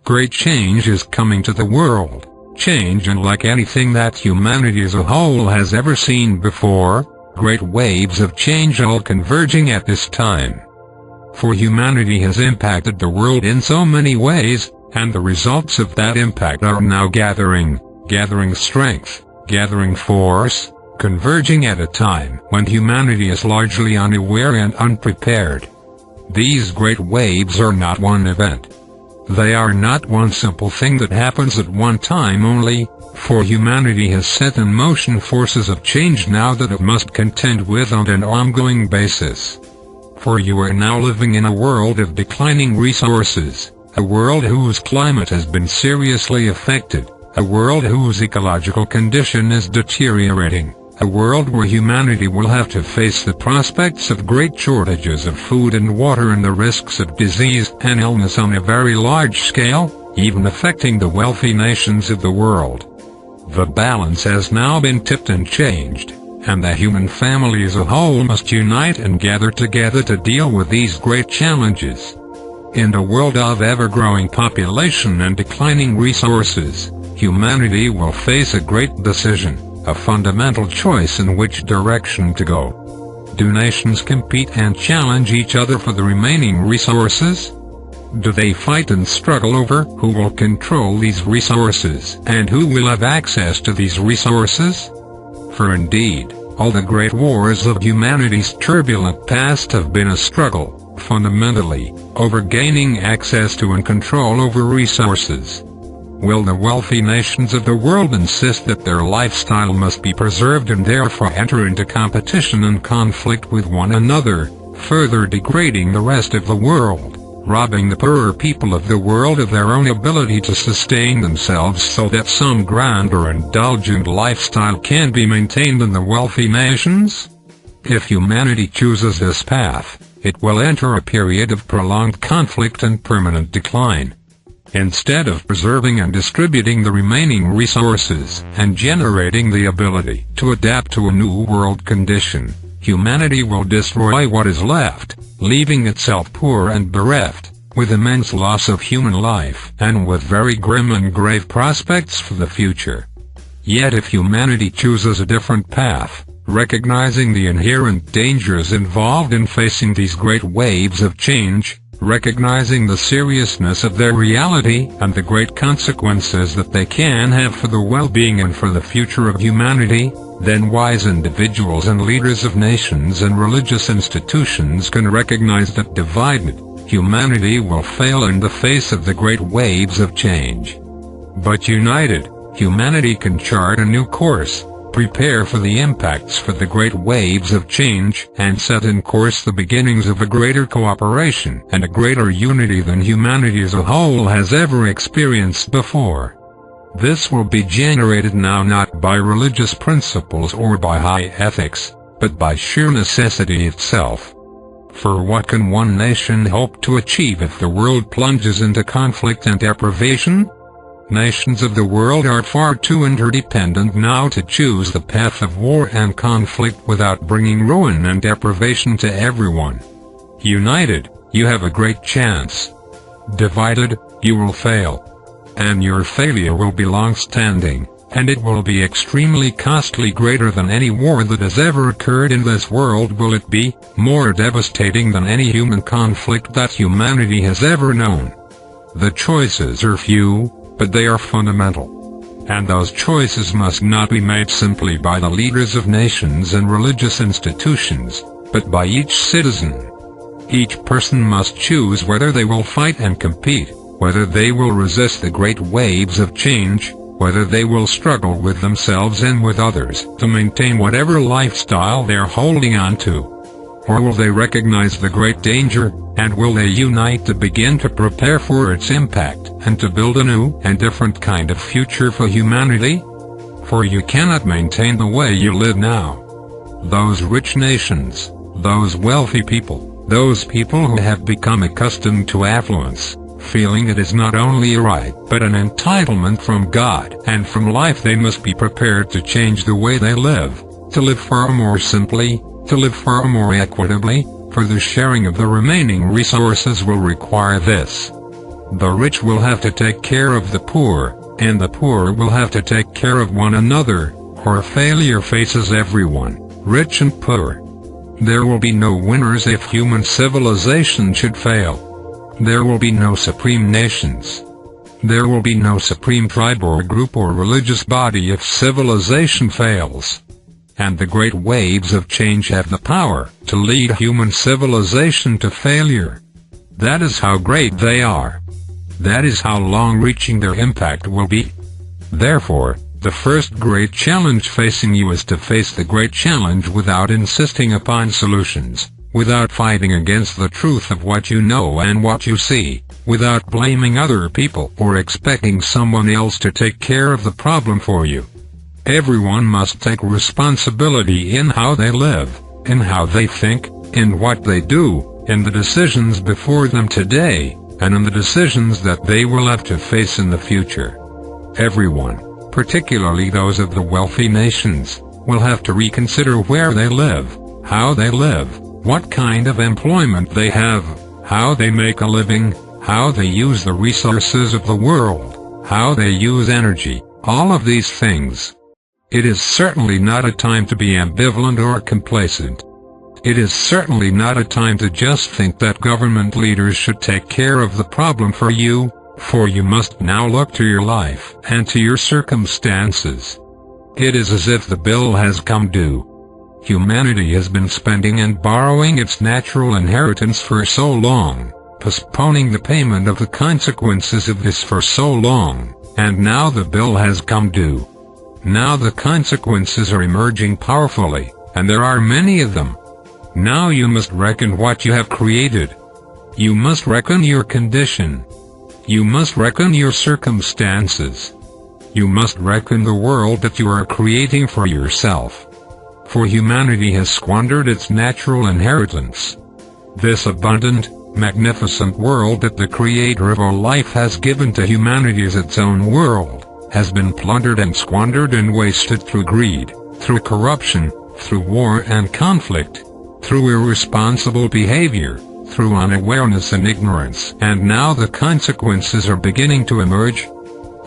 Great change is coming to the world, change unlike anything that humanity as a whole has ever seen before, great waves of change all converging at this time. For humanity has impacted the world in so many ways, and the results of that impact are now gathering strength, gathering force, converging at a time when humanity is largely unaware and unprepared. These great waves are not one event. They are not one simple thing that happens at one time only, for humanity has set in motion forces of change now that it must contend with on an ongoing basis. For you are now living in a world of declining resources, a world whose climate has been seriously affected, a world whose ecological condition is deteriorating, a world where humanity will have to face the prospects of great shortages of food and water and the risks of disease and illness on a very large scale, even affecting the wealthy nations of the world. The balance has now been tipped and changed, and the human family as a whole must unite and gather together to deal with these great challenges. In a world of ever-growing population and declining resources, humanity will face a great decision, a fundamental choice in which direction to go. Do nations compete and challenge each other for the remaining resources? Do they fight and struggle over who will control these resources and who will have access to these resources? For indeed, all the great wars of humanity's turbulent past have been a struggle, fundamentally, over gaining access to and control over resources. Will the wealthy nations of the world insist that their lifestyle must be preserved and therefore enter into competition and conflict with one another, further degrading the rest of the world, robbing the poorer people of the world of their own ability to sustain themselves so that some grand or indulgent lifestyle can be maintained in the wealthy nations? If humanity chooses this path, it will enter a period of prolonged conflict and permanent decline. Instead of preserving and distributing the remaining resources and generating the ability to adapt to a new world condition, humanity will destroy what is left, leaving itself poor and bereft, with immense loss of human life and with very grim and grave prospects for the future. Yet if humanity chooses a different path, recognizing the inherent dangers involved in facing these great waves of change, recognizing the seriousness of their reality and the great consequences that they can have for the well-being and for the future of humanity, then wise individuals and leaders of nations and religious institutions can recognize that divided, humanity will fail in the face of the great waves of change. But united, humanity can chart a new course, prepare for the impacts for the great waves of change, and set in course the beginnings of a greater cooperation and a greater unity than humanity as a whole has ever experienced before. This will be generated now not by religious principles or by high ethics, but by sheer necessity itself. For what can one nation hope to achieve if the world plunges into conflict and deprivation? Nations of the world are far too interdependent now to choose the path of war and conflict without bringing ruin and deprivation to everyone. United, you have a great chance. Divided, you will fail. And your failure will be long-standing, and it will be extremely costly, greater than any war that has ever occurred in this world will it be, more devastating than any human conflict that humanity has ever known. The choices are few, but they are fundamental. And those choices must not be made simply by the leaders of nations and religious institutions, but by each citizen. Each person must choose whether they will fight and compete, whether they will resist the great waves of change, whether they will struggle with themselves and with others to maintain whatever lifestyle they are holding on to. Or will they recognize the great danger, and will they unite to begin to prepare for its impact, and to build a new and different kind of future for humanity? For you cannot maintain the way you live now. Those rich nations, those wealthy people, those people who have become accustomed to affluence, feeling it is not only a right but an entitlement from God and from life, they must be prepared to change the way they live, to live far more simply, to live far more equitably, for the sharing of the remaining resources will require this. The rich will have to take care of the poor, and the poor will have to take care of one another, or failure faces everyone, rich and poor. There will be no winners if human civilization should fail. There will be no supreme nations. There will be no supreme tribe or group or religious body if civilization fails. And the great waves of change have the power to lead human civilization to failure. That is how great they are. That is how long-reaching their impact will be. Therefore, the first great challenge facing you is to face the great challenge without insisting upon solutions, without fighting against the truth of what you know and what you see, without blaming other people or expecting someone else to take care of the problem for you. Everyone must take responsibility in how they live, in how they think, in what they do, in the decisions before them today, and in the decisions that they will have to face in the future. Everyone, particularly those of the wealthy nations, will have to reconsider where they live, how they live, what kind of employment they have, how they make a living, how they use the resources of the world, how they use energy, all of these things. It is certainly not a time to be ambivalent or complacent. It is certainly not a time to just think that government leaders should take care of the problem for you must now look to your life and to your circumstances. It is as if the bill has come due. Humanity has been spending and borrowing its natural inheritance for so long, postponing the payment of the consequences of this for so long, and now the bill has come due. Now the consequences are emerging powerfully, and there are many of them. Now you must reckon what you have created. You must reckon your condition. You must reckon your circumstances. You must reckon the world that you are creating for yourself. For humanity has squandered its natural inheritance. This abundant, magnificent world that the Creator of all life has given to humanity as its own world has been plundered and squandered and wasted through greed, through corruption, through war and conflict, through irresponsible behavior, through unawareness and ignorance, and now the consequences are beginning to emerge.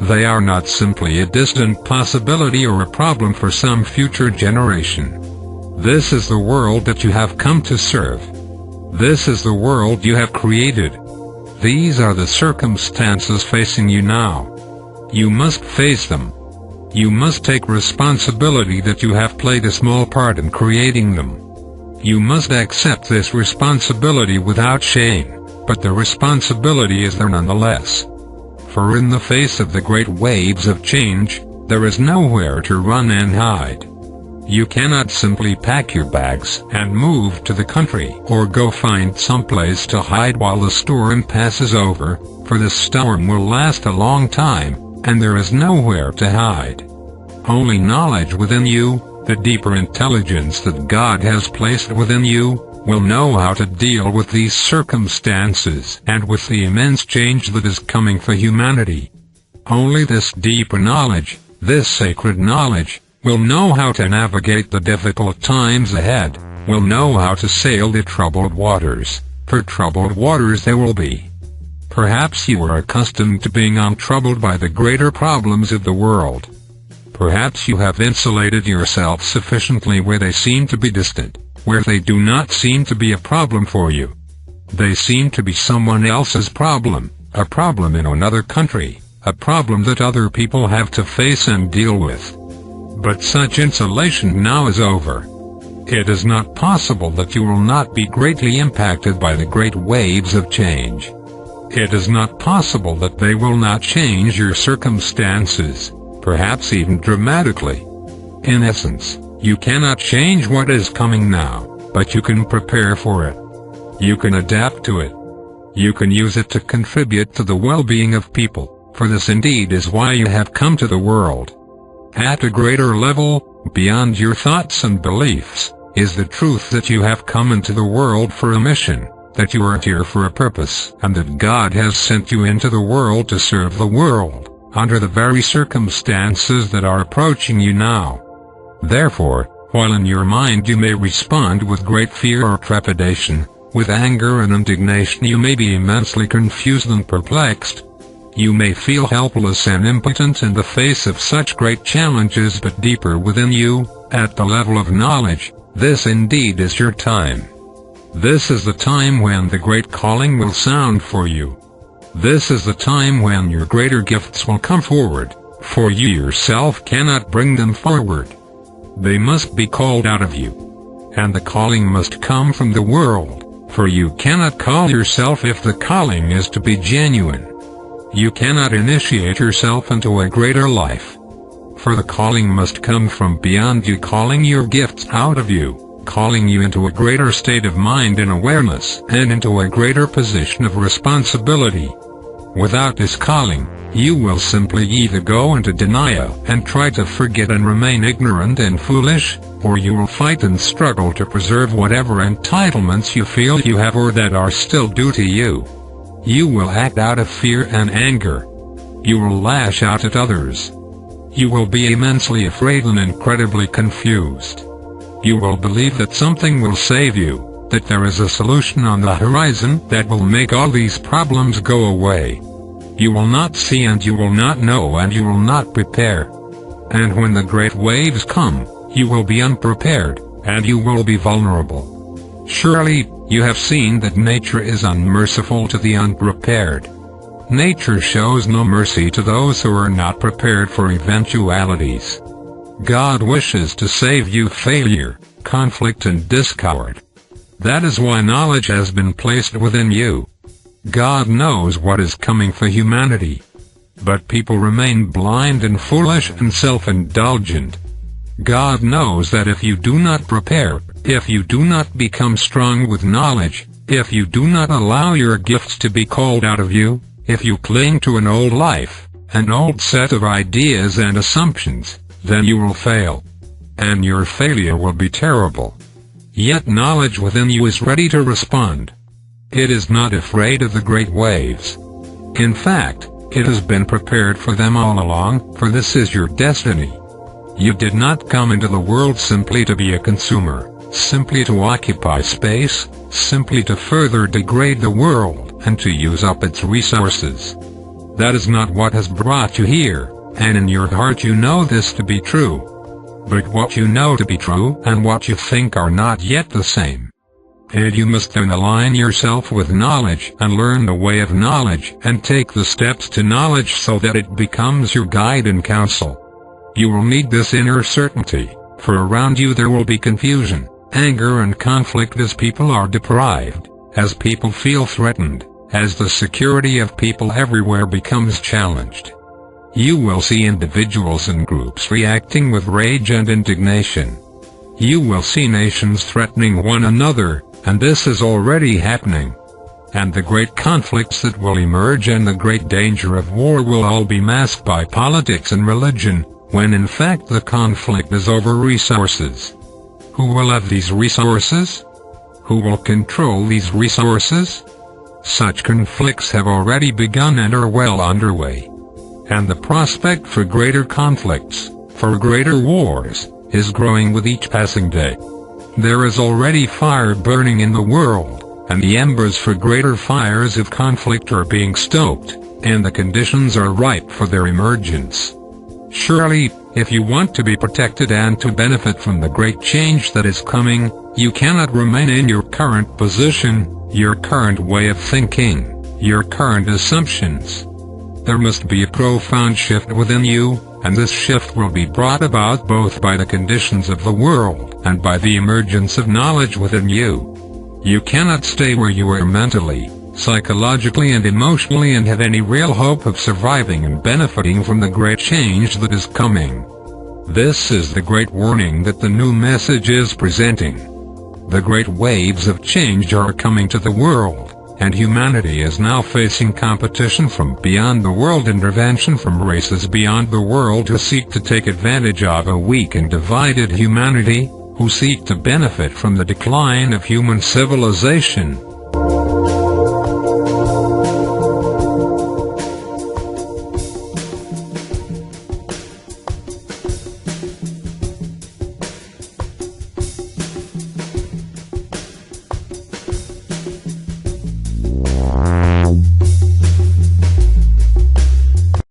They are not simply a distant possibility or a problem for some future generation. This is the world that you have come to serve. This is the world you have created. These are the circumstances facing you now. You must face them. You must take responsibility that you have played a small part in creating them. You must accept this responsibility without shame, but the responsibility is there nonetheless. For in the face of the great waves of change, there is nowhere to run and hide. You cannot simply pack your bags and move to the country or go find someplace to hide while the storm passes over, for the storm will last a long time, and there is nowhere to hide. Only knowledge within you, the deeper intelligence that God has placed within you, will know how to deal with these circumstances and with the immense change that is coming for humanity. Only this deeper knowledge, this sacred knowledge, will know how to navigate the difficult times ahead, will know how to sail the troubled waters, for troubled waters there will be. Perhaps you are accustomed to being untroubled by the greater problems of the world. Perhaps you have insulated yourself sufficiently where they seem to be distant, where they do not seem to be a problem for you. They seem to be someone else's problem, a problem in another country, a problem that other people have to face and deal with. But such insulation now is over. It is not possible that you will not be greatly impacted by the great waves of change. It is not possible that they will not change your circumstances, perhaps even dramatically. In essence, you cannot change what is coming now, but you can prepare for it. You can adapt to it. You can use it to contribute to the well-being of people, for this indeed is why you have come to the world. At a greater level, beyond your thoughts and beliefs, is the truth that you have come into the world for a mission, that you are here for a purpose, and that God has sent you into the world to serve the world, under the very circumstances that are approaching you now. Therefore, while in your mind you may respond with great fear or trepidation, With anger and indignation you may be immensely confused and perplexed. You may feel helpless and impotent in the face of such great challenges, but deeper within you, at the level of knowledge, this indeed is your time. This is the time when the great calling will sound for you. This is the time when your greater gifts will come forward, for you yourself cannot bring them forward. They must be called out of you. And the calling must come from the world, for you cannot call yourself if the calling is to be genuine. You cannot initiate yourself into a greater life. For the calling must come from beyond you, calling your gifts out of you, calling you into a greater state of mind and awareness, and into a greater position of responsibility. Without this calling, you will simply either go into denial and try to forget and remain ignorant and foolish, or you will fight and struggle to preserve whatever entitlements you feel you have or that are still due to you. You will act out of fear and anger. You will lash out at others. You will be immensely afraid and incredibly confused. You will believe that something will save you, that there is a solution on the horizon that will make all these problems go away. You will not see and you will not know and you will not prepare. And when the great waves come, you will be unprepared, and you will be vulnerable. Surely, you have seen that nature is unmerciful to the unprepared. Nature shows no mercy to those who are not prepared for eventualities. God wishes to save you failure, conflict and discord. That is why knowledge has been placed within you. God knows what is coming for humanity. But people remain blind and foolish and self-indulgent. God knows that if you do not prepare, if you do not become strong with knowledge, if you do not allow your gifts to be called out of you, if you cling to an old life, an old set of ideas and assumptions, then you will fail. And your failure will be terrible. Yet knowledge within you is ready to respond. It is not afraid of the great waves. In fact, it has been prepared for them all along, for this is your destiny. You did not come into the world simply to be a consumer, simply to occupy space, simply to further degrade the world and to use up its resources. That is not what has brought you here, and in your heart you know this to be true. But what you know to be true and what you think are not yet the same. And you must then align yourself with knowledge and learn the way of knowledge and take the steps to knowledge so that it becomes your guide and counsel. You will need this inner certainty, for around you there will be confusion, anger and conflict as people are deprived, as people feel threatened, as the security of people everywhere becomes challenged. You will see individuals and groups reacting with rage and indignation. You will see nations threatening one another, and this is already happening. And the great conflicts that will emerge and the great danger of war will all be masked by politics and religion, when in fact the conflict is over resources. Who will have these resources? Who will control these resources? Such conflicts have already begun and are well underway. And the prospect for greater conflicts, for greater wars, is growing with each passing day. There is already fire burning in the world, and the embers for greater fires of conflict are being stoked, and the conditions are ripe for their emergence. Surely, if you want to be protected and to benefit from the great change that is coming, you cannot remain in your current position, your current way of thinking, your current assumptions. There must be a profound shift within you, and this shift will be brought about both by the conditions of the world and by the emergence of knowledge within you. You cannot stay where you are mentally, psychologically and emotionally and have any real hope of surviving and benefiting from the great change that is coming. This is the great warning that the new message is presenting. The great waves of change are coming to the world, and humanity is now facing competition from beyond the world, intervention from races beyond the world who seek to take advantage of a weak and divided humanity, who seek to benefit from the decline of human civilization,